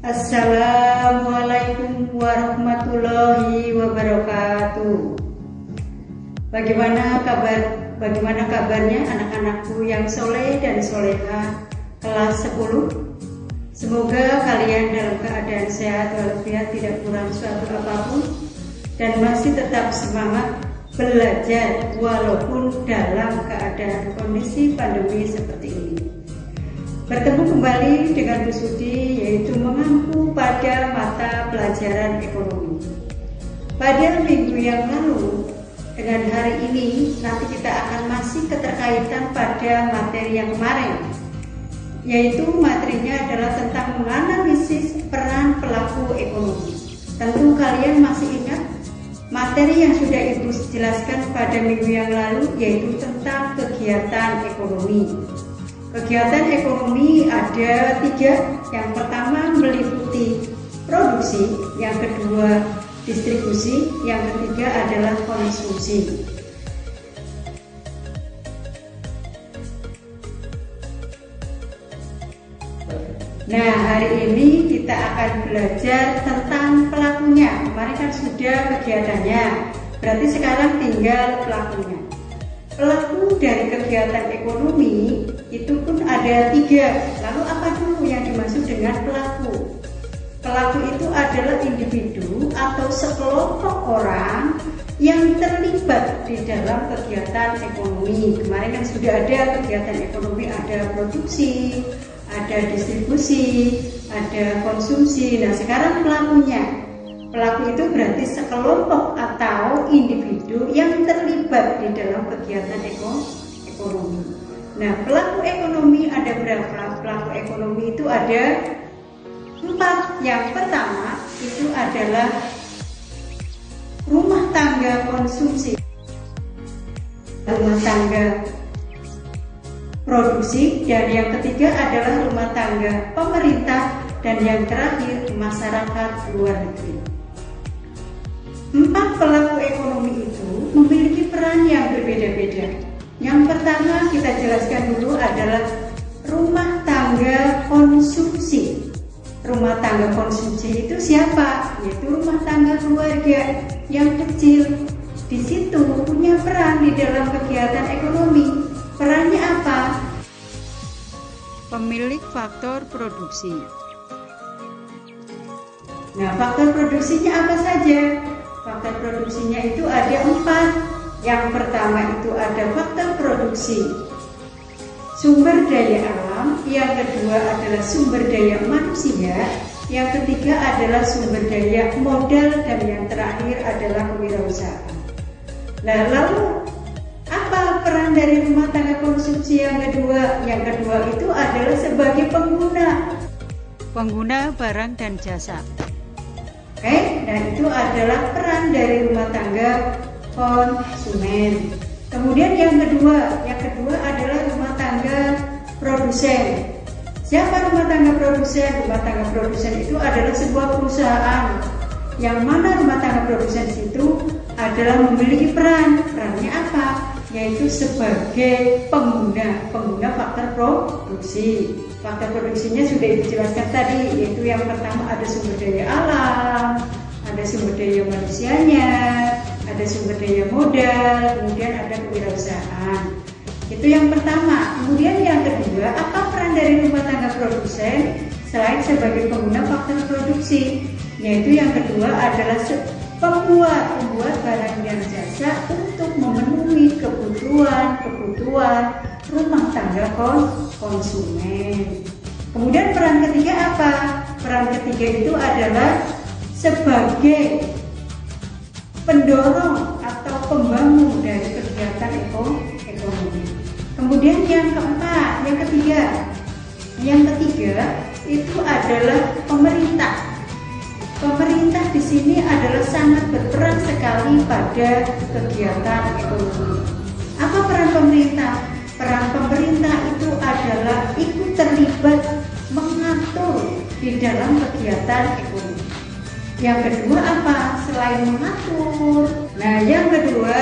Assalamualaikum warahmatullahi wabarakatuh. Bagaimana kabarnya anak-anakku yang soleh dan soleha kelas 10? Semoga kalian dalam keadaan sehat walafiat, tidak kurang suatu apapun, dan masih tetap semangat belajar walaupun dalam keadaan kondisi pandemi seperti ini. Bertemu kembali dengan Bu Sudi, yaitu mengampu pada mata pelajaran ekonomi. Pada minggu yang lalu dengan hari ini, nanti kita akan masih keterkaitan pada materi yang kemarin, yaitu materinya adalah tentang menganalisis peran pelaku ekonomi. Tentu kalian masih ingat materi yang sudah Ibu jelaskan pada minggu yang lalu, yaitu tentang kegiatan ekonomi. Kegiatan ekonomi ada 3. Yang pertama meliputi produksi, yang kedua distribusi, yang ketiga adalah konsumsi. Nah, hari ini kita akan belajar tentang pelakunya. Kemarin kan sudah kegiatannya, berarti sekarang tinggal pelakunya. Pelaku dari kegiatan ekonomi itu pun ada 3. Lalu apa dulu yang dimaksud dengan pelaku? Pelaku itu adalah individu atau sekelompok orang yang terlibat di dalam kegiatan ekonomi. Kemarin kan sudah ada kegiatan ekonomi, ada produksi, ada distribusi, ada konsumsi. Nah, sekarang pelakunya. Pelaku itu berarti sekelompok atau individu yang terlibat di dalam kegiatan ekonomi. Nah, pelaku ekonomi ada berapa? Pelaku ekonomi itu ada 4. Yang pertama itu adalah rumah tangga konsumsi, rumah tangga produksi, dan yang ketiga adalah rumah tangga pemerintah, dan yang terakhir masyarakat luar negeri. 4 pelaku ekonomi itu memiliki peran yang berbeda-beda. Yang pertama kita jelaskan dulu adalah rumah tangga konsumsi. Rumah tangga konsumsi itu siapa? Yaitu rumah tangga keluarga yang kecil. Di situ punya peran di dalam kegiatan ekonomi. Perannya apa? Pemilik faktor produksi. Nah, faktor produksinya apa saja? Faktor produksinya itu ada 4. Yang pertama itu ada faktor produksi sumber daya alam, yang kedua adalah sumber daya manusia, yang ketiga adalah sumber daya modal, dan yang terakhir adalah kewirausahaan. Nah, lalu apa peran dari rumah tangga konsumsi yang kedua? Yang kedua itu adalah sebagai pengguna barang dan jasa. Oke, dan itu adalah peran dari rumah tangga konsumen. Kemudian yang kedua adalah rumah tangga produsen. Siapa rumah tangga produsen? Rumah tangga produsen itu adalah sebuah perusahaan yang mana rumah tangga produsen itu adalah memiliki peran. Perannya apa? Yaitu sebagai pengguna faktor produksi. Faktor produksinya sudah dijelaskan tadi, yaitu yang pertama ada sumber daya alam, ada sumber daya manusianya, ada sumber daya modal, kemudian ada kewirausahaan. Itu yang pertama. Kemudian yang kedua, apa peran dari rumah tangga produsen selain sebagai pengguna faktor produksi? Yaitu yang kedua adalah pembuat barang dan jasa untuk memenuhi kebutuhan rumah tangga konsumen. Kemudian peran ketiga apa? Peran ketiga itu adalah sebagai pendorong atau pembangun dari kegiatan ekonomi. Kemudian yang keempat, yang ketiga itu adalah pemerintah. Pemerintah di sini adalah sangat berperan sekali pada kegiatan ekonomi. Apa peran pemerintah? Peran pemerintah itu adalah ikut terlibat mengatur di dalam kegiatan ekonomi. Yang kedua apa? Selain mengatur, nah yang kedua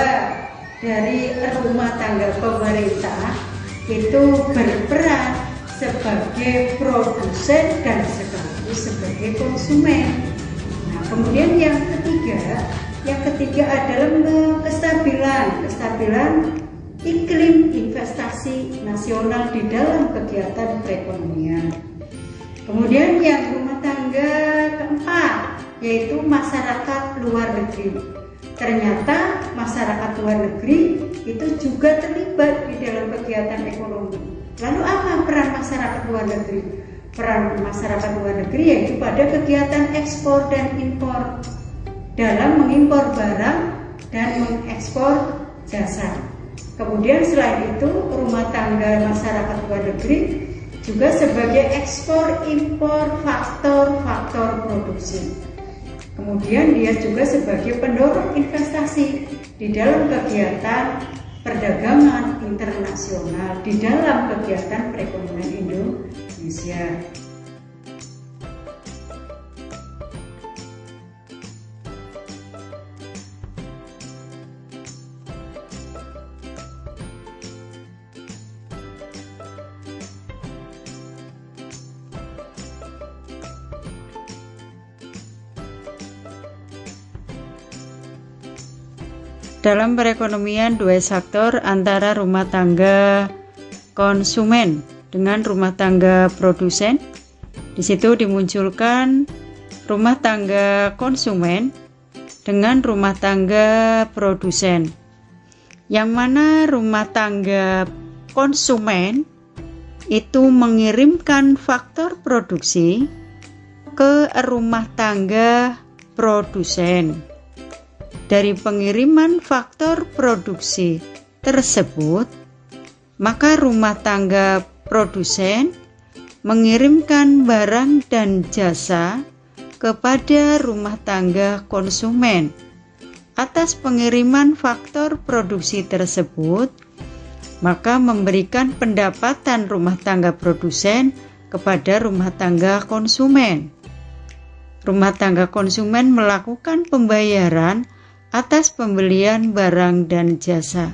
dari rumah tangga pemerintah itu berperan sebagai produsen dan sekaligus sebagai konsumen. Nah, kemudian yang ketiga adalah kestabilan iklim investasi nasional di dalam kegiatan perekonomian. Kemudian yang rumah tangga keempat yaitu masyarakat luar negeri. Ternyata masyarakat luar negeri itu juga terlibat di dalam kegiatan ekonomi. Lalu apa peran masyarakat luar negeri? Peran masyarakat luar negeri yaitu pada kegiatan ekspor dan impor dalam mengimpor barang dan mengekspor jasa. Kemudian selain itu rumah tangga masyarakat luar negeri juga sebagai ekspor impor faktor-faktor produksi. Kemudian dia juga sebagai pendorong investasi di dalam kegiatan perdagangan internasional di dalam kegiatan perekonomian Indonesia. Dalam perekonomian dua sektor antara rumah tangga konsumen dengan rumah tangga produsen. Di situ dimunculkan rumah tangga konsumen dengan rumah tangga produsen. Yang mana rumah tangga konsumen itu mengirimkan faktor produksi ke rumah tangga produsen. Dari pengiriman faktor produksi tersebut, maka rumah tangga produsen mengirimkan barang dan jasa kepada rumah tangga konsumen. Atas pengiriman faktor produksi tersebut, maka memberikan pendapatan rumah tangga produsen kepada rumah tangga konsumen. Rumah tangga konsumen melakukan pembayaran atas pembelian barang dan jasa.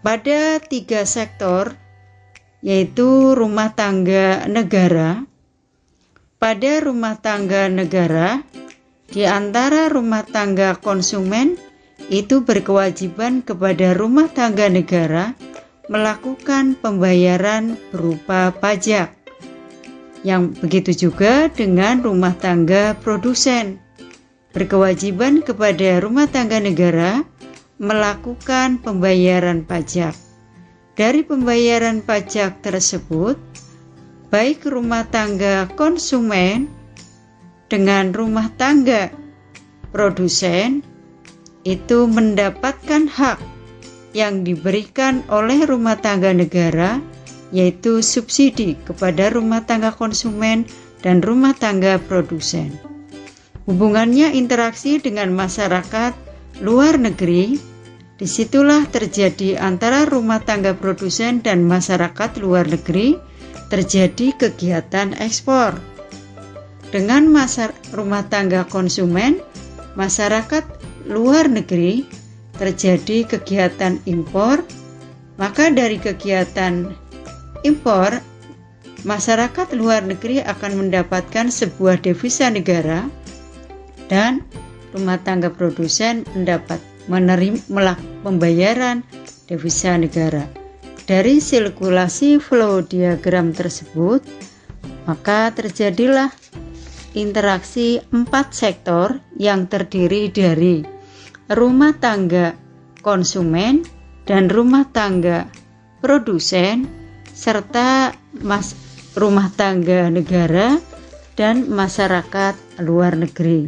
Pada 3 sektor, yaitu rumah tangga negara. Pada rumah tangga negara, di antara rumah tangga konsumen itu berkewajiban kepada rumah tangga negara melakukan pembayaran berupa pajak. Yang begitu juga dengan rumah tangga produsen, berkewajiban kepada rumah tangga negara melakukan pembayaran pajak. Dari pembayaran pajak tersebut, baik rumah tangga konsumen dengan rumah tangga produsen itu mendapatkan hak yang diberikan oleh rumah tangga negara, yaitu subsidi kepada rumah tangga konsumen dan rumah tangga produsen. Hubungannya interaksi dengan masyarakat luar negeri, disitulah terjadi antara rumah tangga produsen dan masyarakat luar negeri terjadi kegiatan ekspor. Dengan rumah tangga konsumen, masyarakat luar negeri terjadi kegiatan impor, maka dari kegiatan impor, masyarakat luar negeri akan mendapatkan sebuah devisa negara dan rumah tangga produsen menerima pembayaran devisa negara. Dari sirkulasi flow diagram tersebut, maka terjadilah interaksi 4 sektor yang terdiri dari rumah tangga konsumen dan rumah tangga produsen serta rumah tangga negara dan masyarakat luar negeri.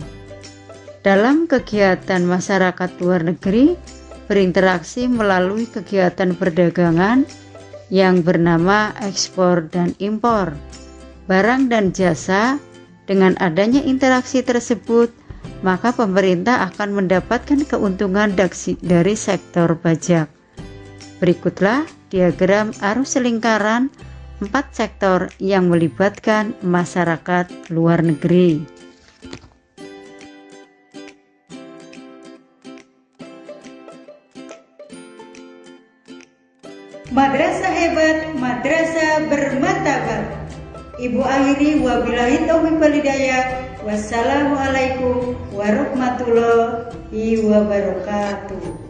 Dalam kegiatan masyarakat luar negeri berinteraksi melalui kegiatan perdagangan yang bernama ekspor dan impor barang dan jasa. Dengan adanya interaksi tersebut, maka pemerintah akan mendapatkan keuntungan dari sektor pajak. Berikutlah diagram arus lingkaran 4 sektor yang melibatkan masyarakat luar negeri. Madrasah hebat, madrasah bermartabat. Ibu akhiri, wabillahi taufiq wal hidayah. Wassalamualaikum warahmatullahi wabarakatuh.